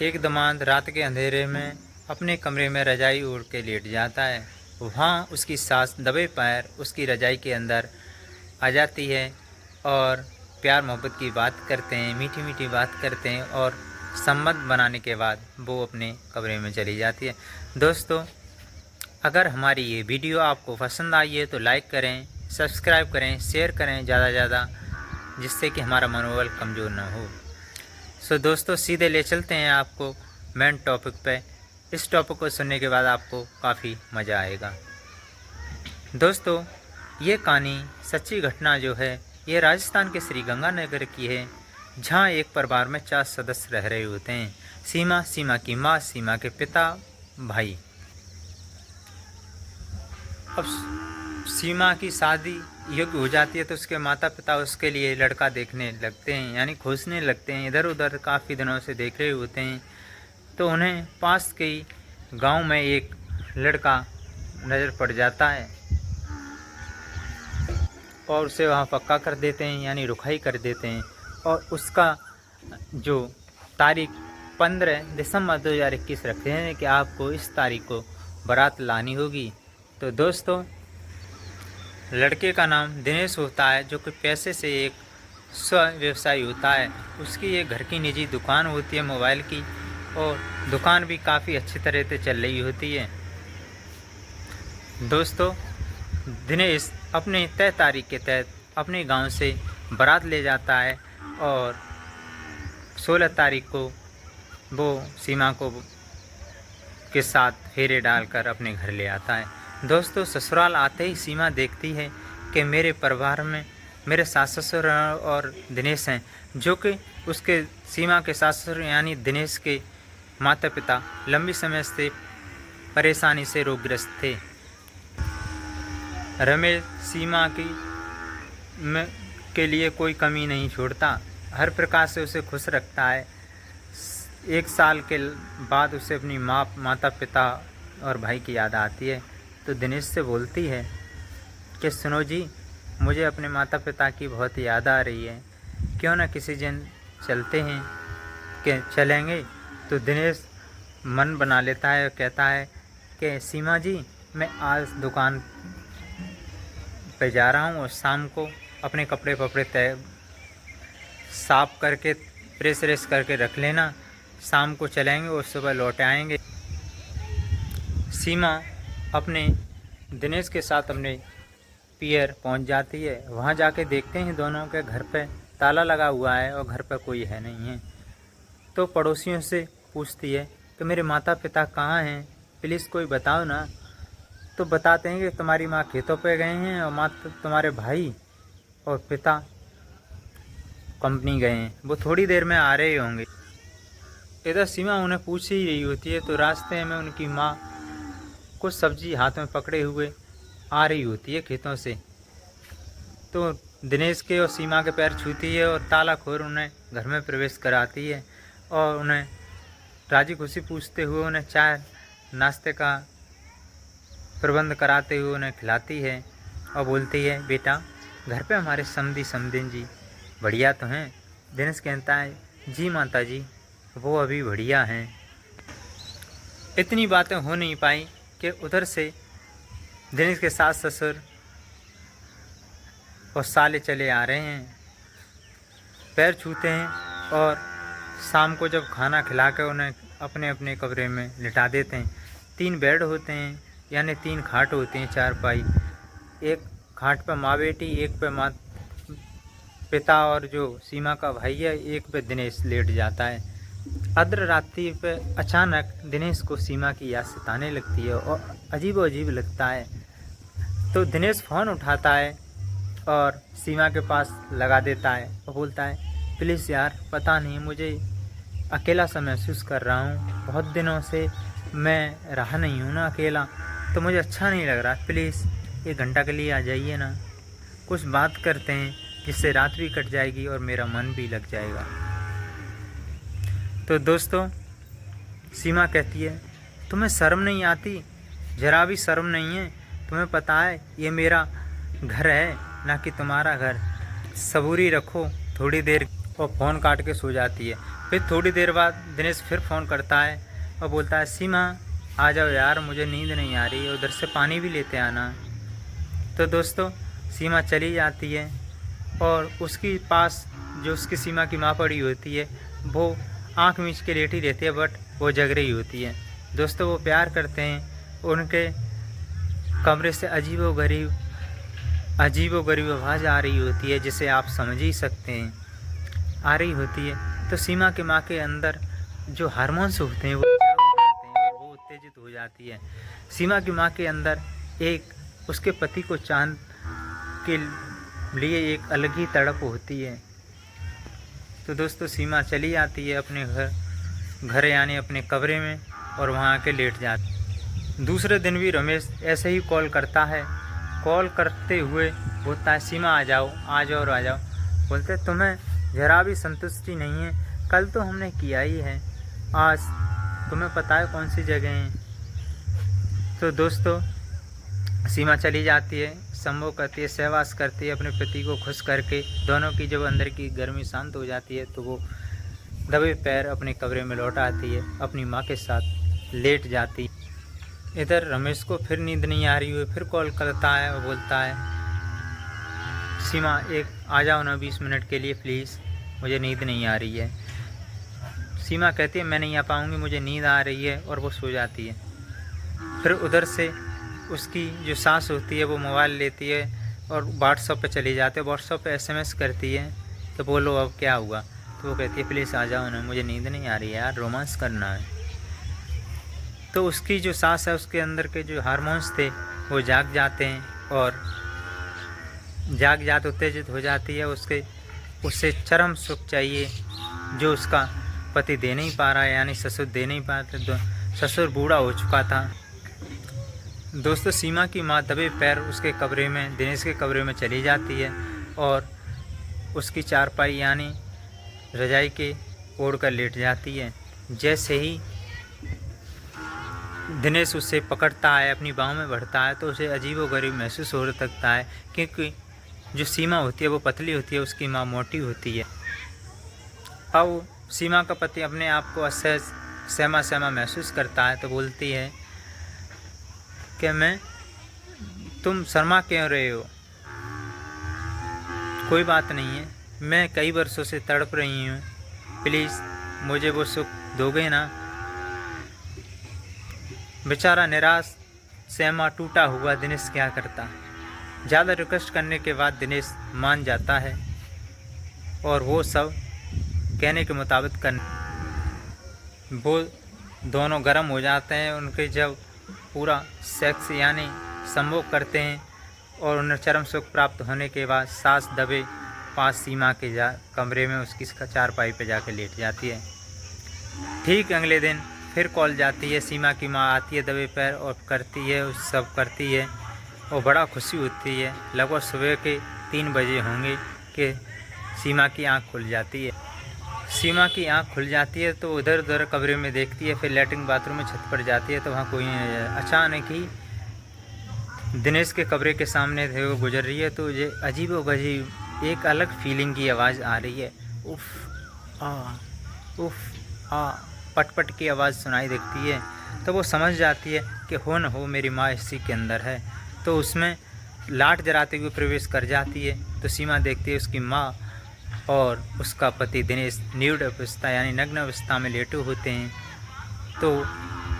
एक दामाद रात के अंधेरे में अपने कमरे में रजाई ओढ़ के लेट जाता है। वहाँ उसकी सास दबे पैर उसकी रजाई के अंदर आ जाती है और प्यार मोहब्बत की बात करते हैं, मीठी मीठी बात करते हैं और संबंध बनाने के बाद वो अपने कमरे में चली जाती है। दोस्तों, अगर हमारी ये वीडियो आपको पसंद आई है तो लाइक करें, सब्सक्राइब करें, शेयर करें ज़्यादा से ज़्यादा, जिससे कि हमारा मनोबल कमज़ोर ना हो। सो दोस्तों, सीधे ले चलते हैं आपको मेन टॉपिक पे। इस टॉपिक को सुनने के बाद आपको काफ़ी मज़ा आएगा। दोस्तों, ये कहानी सच्ची घटना जो है ये राजस्थान के श्री गंगानगर की है, जहाँ एक परिवार में 4 सदस्य रह रहे होते हैं। सीमा, सीमा की माँ, सीमा के पिता, भाई। अब सीमा की शादी योग्य हो जाती है तो उसके माता पिता उसके लिए लड़का देखने लगते हैं, यानी खोजने लगते हैं। इधर उधर काफ़ी दिनों से देख रहे होते हैं तो उन्हें पास के ही गांव में एक लड़का नज़र पड़ जाता है और उसे वहां पक्का कर देते हैं, यानी रुखाई कर देते हैं। और उसका जो तारीख 15 दिसंबर 2021 रखते हैं कि आपको इस तारीख को बारात लानी होगी। तो दोस्तों, लड़के का नाम दिनेश होता है, जो कि पैसे से एक स्व व्यवसायी होता है। उसकी एक घर की निजी दुकान होती है मोबाइल की, और दुकान भी काफ़ी अच्छी तरह से चल रही होती है। दोस्तों, दिनेश अपने तय तारीख के तहत अपने गांव से बारात ले जाता है और 16 तारीख को वो सीमा को के साथ फेरे डालकर अपने घर ले आता है। दोस्तों, ससुराल आते ही सीमा देखती है कि मेरे परिवार में मेरे सास ससुर और दिनेश हैं, जो कि उसके सीमा के सास ससुर यानी दिनेश के माता पिता लंबी समय से परेशानी से रोगग्रस्त थे। रमेश सीमा के लिए कोई कमी नहीं छोड़ता, हर प्रकार से उसे खुश रखता है। 1 साल के बाद उसे अपनी माता पिता और भाई की याद आती है तो दिनेश से बोलती है कि सुनो जी, मुझे अपने माता पिता की बहुत याद आ रही है, क्यों ना किसी दिन चलते हैं, कि चलेंगे। तो दिनेश मन बना लेता है और कहता है कि सीमा जी, मैं आज दुकान पे जा रहा हूँ और शाम को अपने कपड़े तय साफ करके प्रेस व्रेस करके रख लेना, शाम को चलेंगे और सुबह लौट आएंगे। सीमा अपने दिनेश के साथ अपने पियर पहुंच जाती है। वहां जाके देखते हैं दोनों के घर पे ताला लगा हुआ है और घर पे कोई है नहीं है। तो पड़ोसियों से पूछती है कि मेरे माता पिता कहाँ हैं, प्लीज़ कोई बताओ ना। तो बताते हैं कि तुम्हारी माँ खेतों पे गए हैं और तुम्हारे भाई और पिता कंपनी गए हैं, वो थोड़ी देर में आ रहे होंगे। इधर सीमा उन्हें पूछ ही रही होती है तो रास्ते में उनकी माँ कुछ सब्जी हाथ में पकड़े हुए आ रही होती है खेतों से। तो दिनेश के और सीमा के पैर छूती है और ताला खोल उन्हें घर में प्रवेश कराती है और उन्हें राजी खुशी पूछते हुए उन्हें चाय नाश्ते का प्रबंध कराते हुए उन्हें खिलाती है और बोलती है, बेटा घर पे हमारे समधिन जी बढ़िया तो हैं। दिनेश कहता है, जी माता जी, वो अभी बढ़िया हैं। इतनी बातें हो नहीं पाई कि उधर से दिनेश के सास ससुर और साले चले आ रहे हैं, पैर छूते हैं और शाम को जब खाना खिला कर उन्हें अपने अपने कमरे में लिटा देते हैं। 3 बेड होते हैं, यानी 3 खाट होती हैं, 4 पाई। एक खाट पर माँ बेटी, एक पे माँ पिता और जो सीमा का भाई है, एक पे दिनेश लेट जाता है। अर्ध रात्रि पे अचानक दिनेश को सीमा की याद सताने लगती है और अजीब लगता है। तो दिनेश फ़ोन उठाता है और सीमा के पास लगा देता है और बोलता है, प्लीज़ यार, पता नहीं, मुझे अकेला सा महसूस कर रहा हूँ, बहुत दिनों से मैं रहा नहीं हूँ ना अकेला, तो मुझे अच्छा नहीं लग रहा, प्लीज़ 1 घंटा के लिए आ जाइए ना, कुछ बात करते हैं जिससे रात भी कट जाएगी और मेरा मन भी लग जाएगा। तो दोस्तों, सीमा कहती है, तुम्हें शर्म नहीं आती, ज़रा भी शर्म नहीं है, तुम्हें पता है ये मेरा घर है ना कि तुम्हारा घर, सबूरी रखो थोड़ी देर। और फ़ोन काट के सो जाती है। फिर थोड़ी देर बाद दिनेश फिर फ़ोन करता है और बोलता है सीमा आ जाओ यार, मुझे नींद नहीं आ रही है, उधर से पानी भी लेते आना। तो दोस्तों सीमा चली जाती है और उसके पास जो उसकी सीमा की माँ पड़ी होती है वो आँख मीच के लेटी रहती है, बट वो जग रही होती है। दोस्तों वो प्यार करते हैं। उनके कमरे से अजीबो-गरीब आवाज़ आ रही होती है, जिसे आप समझ ही सकते हैं, आ रही होती है। तो सीमा की माँ के अंदर जो हार्मोन्स होते हैं वो जाग जाते हैं और वो उत्तेजित हो जाती है। सीमा की माँ के अंदर एक उसके पति को चांद के लिए एक अलग ही तड़प होती है। तो दोस्तों सीमा चली जाती है अपने घर यानी अपने कमरे में और वहाँ आके लेट जाती। दूसरे दिन भी रमेश ऐसे ही कॉल करता है। कॉल करते हुए बोलता है सीमा आ जाओ आ जाओ और आ जाओ। बोलते तुम्हें ज़रा भी संतुष्टि नहीं है, कल तो हमने किया ही है, आज तुम्हें पता है कौन सी जगह है। तो दोस्तों सीमा चली जाती है, संभोग करती है, सहवास करती है अपने पति को खुश करके। दोनों की जब अंदर की गर्मी शांत हो जाती है तो वो दबे पैर अपने कमरे में लौट आती है, अपनी माँ के साथ लेट जाती है। इधर रमेश को फिर नींद नहीं आ रही है, फिर कॉल करता है और बोलता है सीमा एक आ जाओ ना 20 मिनट के लिए प्लीज़, मुझे नींद नहीं आ रही है। सीमा कहती है मैं नहीं आ पाऊँगी, मुझे नींद आ रही है, और वो सो जाती है। फिर उधर से उसकी जो सास होती है वो मोबाइल लेती है और व्हाट्सएप पे चली जाती है। व्हाट्सएप पे SMS करती है तो बोलो अब क्या हुआ। तो वो कहती है प्लीज़ आ जाओ ना, मुझे नींद नहीं आ रही है यार, रोमांस करना है। तो उसकी जो सास है उसके अंदर के जो हार्मोन्स थे वो जाग जाते हैं और जाग जाते उत्तेजित हो जाती है। उससे चरम सुख चाहिए जो उसका पति दे नहीं पा रहा है, यानी ससुर दे नहीं पा रहा। ससुर बूढ़ा हो चुका था। दोस्तों सीमा की माँ दबे पैर उसके कमरे में, दिनेश के कमरे में चली जाती है और उसकी चारपाई यानी रजाई के ओढ़ कर लेट जाती है। जैसे ही दिनेश उसे पकड़ता है, अपनी बाहों में भरता है, तो उसे अजीबोगरीब महसूस हो सकता है, क्योंकि जो सीमा होती है वो पतली होती है, उसकी माँ मोटी होती है। अब सीमा का पति अपने आप को असहज सहमा महसूस करता है तो बोलती है कि तुम शर्मा क्यों रहे हो, कोई बात नहीं है, मैं कई वर्षों से तड़प रही हूँ, प्लीज़ मुझे वो सुख दोगे ना। बेचारा निराश सहमा टूटा हुआ दिनेश क्या करता। ज़्यादा रिक्वेस्ट करने के बाद दिनेश मान जाता है और वो सब कहने के मुताबिक करने वो दोनों गर्म हो जाते हैं। उनके जब पूरा सेक्स यानी संभोग करते हैं और उन्हें चरम सुख प्राप्त होने के बाद सास दबे पास सीमा के कमरे में उसकी चारपाई पे जाके लेट जाती है। ठीक अगले दिन फिर कॉल जाती है, सीमा की माँ आती है दबे पैर और करती है सब करती है और बड़ा खुशी होती है। लगभग सुबह के 3 बजे होंगे कि सीमा की आँख खुल जाती है। सीमा की आँख खुल जाती है तो उधर उधर कमरे में देखती है, फिर लैट्रिन बाथरूम में छत पर जाती है तो वहाँ कोई नहीं है। अचानक ही दिनेश के कमरे के सामने थे वो गुजर रही है तो ये अजीबोगरीब एक अलग फीलिंग की आवाज़ आ रही है। उफ़ आ पट की आवाज़ सुनाई देती है तो वो समझ जाती है कि हो न हो मेरी माँ इसी के अंदर है। तो उसमें लाट जलाते हुए प्रवेश कर जाती है तो सीमा देखती है उसकी माँ और उसका पति दिनेश न्यूड अवस्था यानी नग्न अवस्था में लेटे होते हैं। तो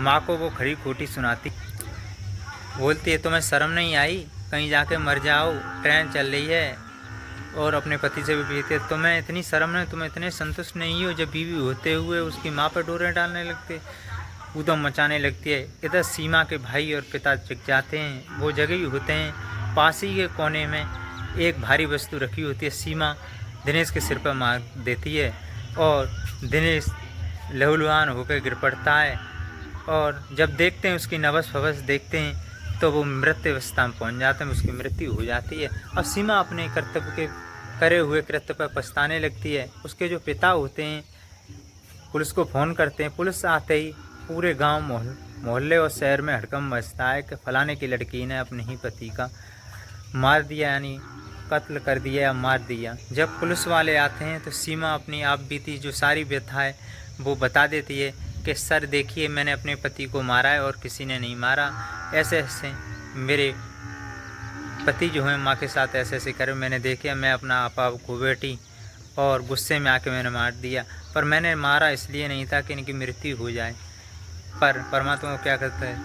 माँ को वो खड़ी खोटी सुनाती, बोलती है तुम्हें शर्म नहीं आई, कहीं जाके मर जाओ, ट्रेन चल रही है। और अपने पति से भी पूछती है तुम्हें इतनी शर्म नहीं, तुम्हें इतने संतुष्ट नहीं हो जब बीवी होते हुए उसकी माँ पर डोरे डालने लगते, ऊधम मचाने लगती है। इधर सीमा के भाई और पिता जग जाते हैं, वो जगह ही होते हैं। पास ही के कोने में एक भारी वस्तु रखी होती है, सीमा दिनेश के सिर पर मार देती है और दिनेश लहूलुहान होकर गिर पड़ता है। और जब देखते हैं उसकी नबस फबस देखते हैं तो वो मृत्यु अवस्था में पहुँच जाते हैं, उसकी मृत्यु हो जाती है। और सीमा अपने कर्तव्य के करे हुए कृत्य पर पछताने लगती है। उसके जो पिता होते हैं पुलिस को फ़ोन करते हैं, पुलिस आते ही पूरे गांव मोहल्ले और शहर में हड़कंप मचता है कि फलाने की लड़की ने अपने ही पति का मार दिया, यानी कत्ल कर दिया या मार दिया। जब पुलिस वाले आते हैं तो सीमा अपनी आप बीती जो सारी व्यथा है वो बता देती है कि सर देखिए मैंने अपने पति को मारा है और किसी ने नहीं मारा, ऐसे ऐसे मेरे पति जो है माँ के साथ ऐसे ऐसे करे मैंने देखे, मैं अपना आपा को बेटी और गुस्से में आके मैंने मार दिया, पर मैंने मारा इसलिए नहीं था कि इनकी मृत्यु हो जाए। पर परमात्मा क्या करता है,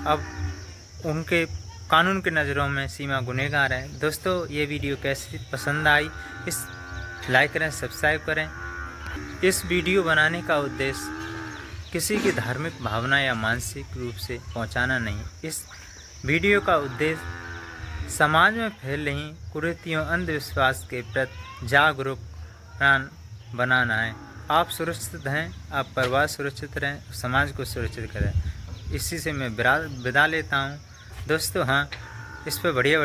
अब उनके कानून की नज़रों में सीमा गुनहगार है। दोस्तों ये वीडियो कैसी पसंद आई, इस लाइक करें, सब्सक्राइब करें। इस वीडियो बनाने का उद्देश्य किसी की धार्मिक भावना या मानसिक रूप से पहुंचाना नहीं। इस वीडियो का उद्देश्य समाज में फैल रही कुरीतियों, अंधविश्वास के प्रति जागरूक बनाना है। आप सुरक्षित हैं, आप परिवार सुरक्षित रहें, समाज को सुरक्षित करें। इसी से मैं विदा लेता हूँ दोस्तों। हाँ, इस पर बढ़िया